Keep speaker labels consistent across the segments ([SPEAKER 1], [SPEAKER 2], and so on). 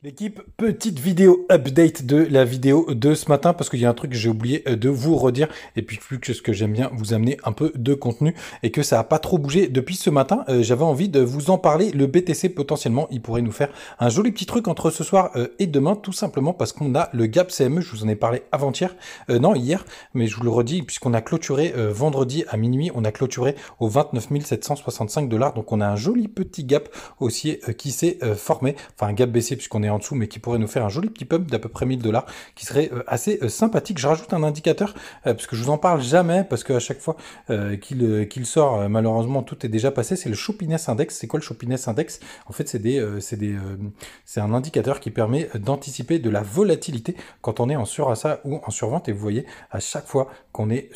[SPEAKER 1] L'équipe, petite vidéo update de la vidéo de ce matin parce qu'il y a un truc que j'ai oublié de vous redire et puis plus que ce que j'aime bien vous amener un peu de contenu et que ça a pas trop bougé depuis ce matin, j'avais envie de vous en parler. Le BTC potentiellement il pourrait nous faire un joli petit truc entre ce soir et demain, tout simplement parce qu'on a le gap CME. Je vous en ai parlé avant-hier, non hier, mais je vous le redis puisqu'on a clôturé vendredi à minuit, on a clôturé aux 29 765 $, donc on a un joli petit gap haussier qui s'est formé, enfin un gap baissier puisqu'on est en dessous, mais qui pourrait nous faire un joli petit pump d'à peu près 1000 $, qui serait assez sympathique. Je rajoute un indicateur, parce que je vous en parle jamais, parce qu'à chaque fois qu'il sort, malheureusement, tout est déjà passé. C'est le Shoppiness Index. C'est quoi le Shoppiness Index? En fait, c'est un indicateur qui permet d'anticiper de la volatilité quand on est en surachat ou en survente. Et vous voyez, à chaque fois qu'on est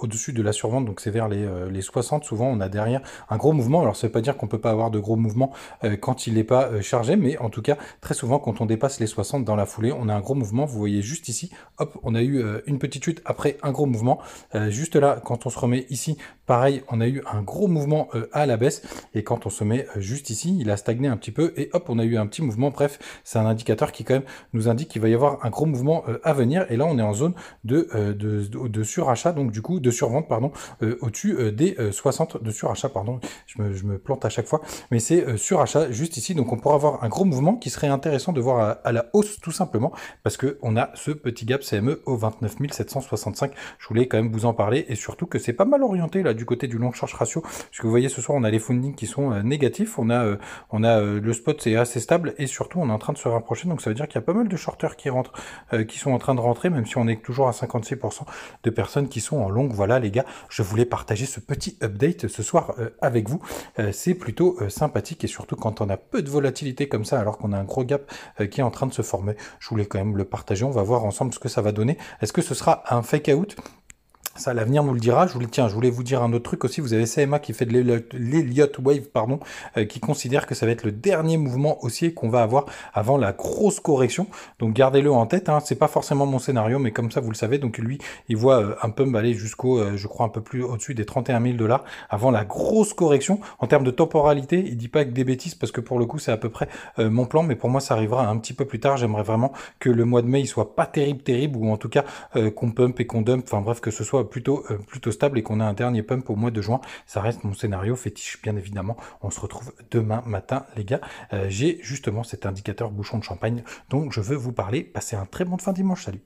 [SPEAKER 1] au-dessus de la survente, donc c'est vers les 60, souvent on a derrière un gros mouvement. Alors ça veut pas dire qu'on peut pas avoir de gros mouvements quand il n'est pas chargé, mais en tout cas, très souvent, quand on dépasse les 60 dans la foulée, on a un gros mouvement. Vous voyez juste ici, hop, on a eu une petite chute après un gros mouvement. Juste là, quand on se remet ici, pareil, on a eu un gros mouvement à la baisse. Et quand on se met juste ici, il a stagné un petit peu et hop, on a eu un petit mouvement. Bref, c'est un indicateur qui quand même nous indique qu'il va y avoir un gros mouvement à venir. Et là, on est en zone de surachat, donc du coup, de survente, pardon, au-dessus des 60 de surachat, pardon. Je me plante à chaque fois, mais c'est surachat juste ici. Donc on pourra avoir un gros mouvement qui serait intéressant de voir à la hausse, tout simplement parce que on a ce petit gap CME au 29 765. Je voulais quand même vous en parler, et surtout que c'est pas mal orienté là du côté du long short ratio, parce que vous voyez ce soir on a les fundings qui sont négatifs, le spot c'est assez stable, et surtout on est en train de se rapprocher, donc ça veut dire qu'il y a pas mal de shorters qui rentrent, qui sont en train de rentrer, même si on est toujours à 56% de personnes qui sont en longue. Voilà les gars, je voulais partager ce petit update ce soir avec vous. C'est plutôt sympathique, et surtout quand on a peu de volatilité comme ça, alors qu'on a un gros gap qui est en train de se former. Je voulais quand même le partager. On va voir ensemble ce que ça va donner. Est-ce que ce sera un fake out? Ça, l'avenir nous le dira. Je voulais vous dire un autre truc aussi. Vous avez CMA qui fait de l'Elliott Wave, pardon, qui considère que ça va être le dernier mouvement haussier qu'on va avoir avant la grosse correction. Donc gardez-le en tête, hein. C'est pas forcément mon scénario, mais comme ça vous le savez. Donc lui, il voit un pump aller jusqu'au, je crois, un peu plus au-dessus des 31 000 $ avant la grosse correction. En termes de temporalité, il dit pas que des bêtises, parce que pour le coup, c'est à peu près mon plan. Mais pour moi, ça arrivera un petit peu plus tard. J'aimerais vraiment que le mois de mai, il soit pas terrible, ou en tout cas qu'on pump et qu'on dump. Enfin bref, que ce soit plutôt stable et qu'on a un dernier pump au mois de juin. Ça reste mon scénario fétiche, bien évidemment. On se retrouve demain matin, les gars. J'ai justement cet indicateur bouchon de champagne dont je veux vous parler. Passez un très bon fin de dimanche. Salut.